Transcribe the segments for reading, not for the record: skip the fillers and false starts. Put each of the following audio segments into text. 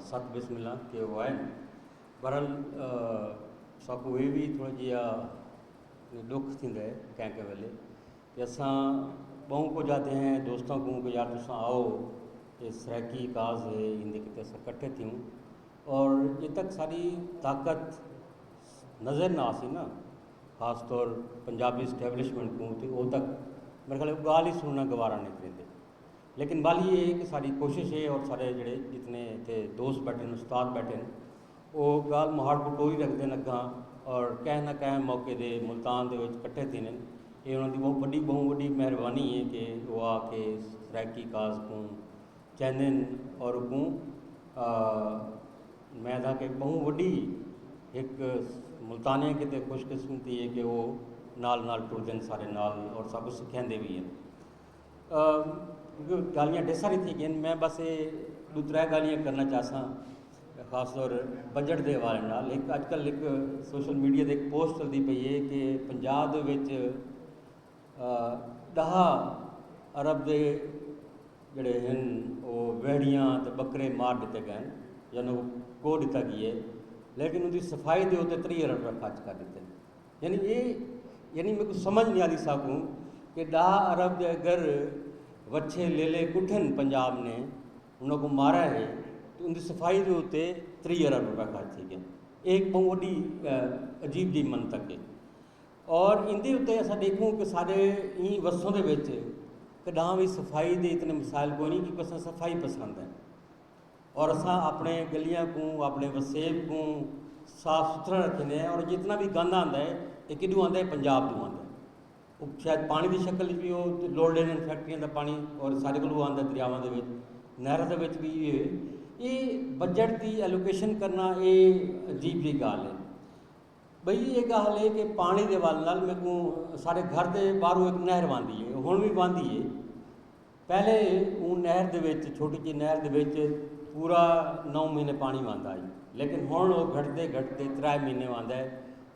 सत बिस्मिल्ला के वो आए बहरहाल साकू ये भी थोड़ा जिहा दुख थींदा है कंहिं कंहिं वेले कि असां ॿहूं को जाते हैं दोस्तों को कि यार तुसां आओ ये सराकी काज है इंदे किते असां इकट्ठे थियूं और ये तक सारी ताकत नज़र ना आसी ना खास तौर पंजाबी इस्टैबलिशमेंट को तो वो तक मेरे ख्याल गाल ही सुनना गवारा नहीं करेंगे। लेकिन बाल ये है कि सारी कोशिश है और सारे जड़े जितने थे दोस्त बैठे हैं उस्ताद बैठे हैं वो गाल मुहाड़ को टोरी रखते हैं अगा और कहीं ना कहीं मौके दे मुल्तान दे इकट्ठे थी ये उन्होंने बहुत वड्डी मेहरबानी है कि वो आके सराकी काज को चेंदन और को मैं था कि बहुत वड्डी एक मुल्तानिया कितने खुशकिस्मती है कि वो नाल नाल टुरते हैं सारे नाल और सब कुछ सिखाते भी हैं। गालियाँ ढेर सारी थी गई मैं बस ये दो त्रै गालियाँ करना चाहता खास तौर बजट के हवाले नाल एक अजकल एक सोशल मीडिया से एक पोस्ट चलती पई है कि पंजाब दे विच 10 अरब के जड़े हैं वो वेड़ियाँ तो बकरे मार दिते गए यानी को दिता गई है लेकिन उनकी सफाई के उत्ते 30 अरब रुपये खर्च कर दिते यानी मेरे को समझ नहीं आती सकूँ कि 10 अरब के अगर वच्छे लेले कुठन पंजाब ने उनको मारा है तो उनकी सफाई के उत्ते 30 अरब रुपये खर्च थी गए एक बहुत वड्डी अजीब जी मनतक है। और इनके उत्ते अस देखूँ कि सारे ई वसों के कदा भी सफाई के इतने मिसाइल कोई नहीं क्योंकि अस सफाई पसंद है और असा अपने गलियां को अपने वसेब को साफ सुथरा रखने हैं और जितना भी गंद आता है ये किदू आता है पंजाब को आता है वो शायद पानी की शक्ल भी वो लोड लेने फैक्ट्रियों का पानी और सारे को आता दरियावां के नहर के भी ये बजट की एलोकेशन करना ये अजीब जी गाल है। बई ये गाल है कि पानी के वाल नाल मेरे को सारे घर के बाहरों एक नहर बहती है हुण भी बहती है पहले वो नहर के छोटी जी नहर के पूरा 9 महीने पानी बहता है लेकिन हुण वो घटते 3 महीने बहता है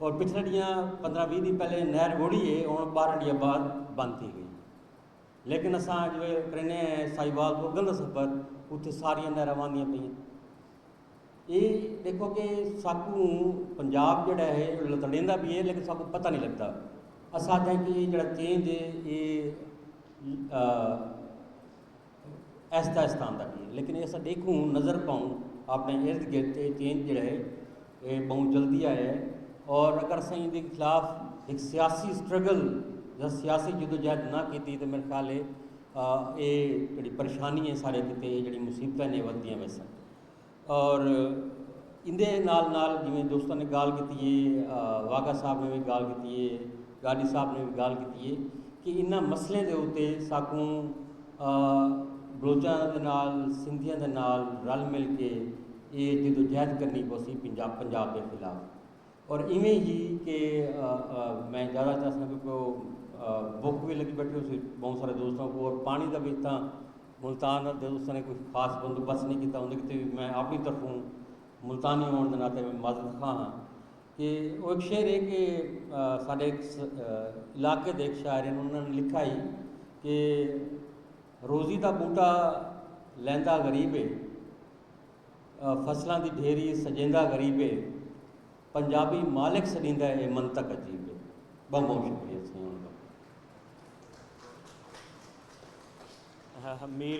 और पिछले दियाँ 15-20 दिन पहले नहर वोड़ी है हुण 12 दिन बाद बंद थी गई लेकिन असा जो करने साहिवाल को गंद सफर उत्थे सारिया नहर बहदियाँ पे ये देखो कि साकू पंजाब जोड़ा है लतड़ेंदा भी है लेकिन साकू पता नहीं लगता असा चाहें कि जो चेंज है ये ऐसा आहिस्ता आता भी है लेकिन ऐसा देखूँ नज़र पाऊँ अपने इर्द गिर्द चेंज जोड़ा है ये बहुत जल्दी आया है और अगर अस इनके खिलाफ एक सियासी स्ट्रगल या सियासी जदोजहद ना की तो मेरे ख्याल है ये जी परेशानी है सारे किते जी मुसीबत ने वधियां वैसन और इंदे नाल नाल जिवें दोस्तों ने गाल की है वाघा साहब ने भी गाल की है गाड़ी साहब ने भी गाल की है कि इन्होंने मसलों के उत्ते साकू बलोचां दे नाल सिंधियां दे नाल रल मिल के ये जदोजहद करनी पौसी पंजाब के खिलाफ और इवें ही कि मैं ज़्यादा चाहता क्योंकि भुख भी लगी बैठी उसी बहुत सारे दोस्तों को और पानी का भी इतना मुल्तान दोस्तों ने कोई खास बंदोबस्त नहीं किया उन्हें कितने मैं अपनी तरफों मुल्तानी होने के नाते मैं माजरत खां हाँ कि वो एक शेर है कि साढ़े इलाके के एक शायर हैं उन्होंने लिखा ही कि रोज़ी का बूटा लैंदा गरीब है फसलों की ढेरी सजेंदा गरीब है पंजाबी मालिक सड़ींदा है मनतक अजीब है। बहुत बहुत शुक्रिया। मीर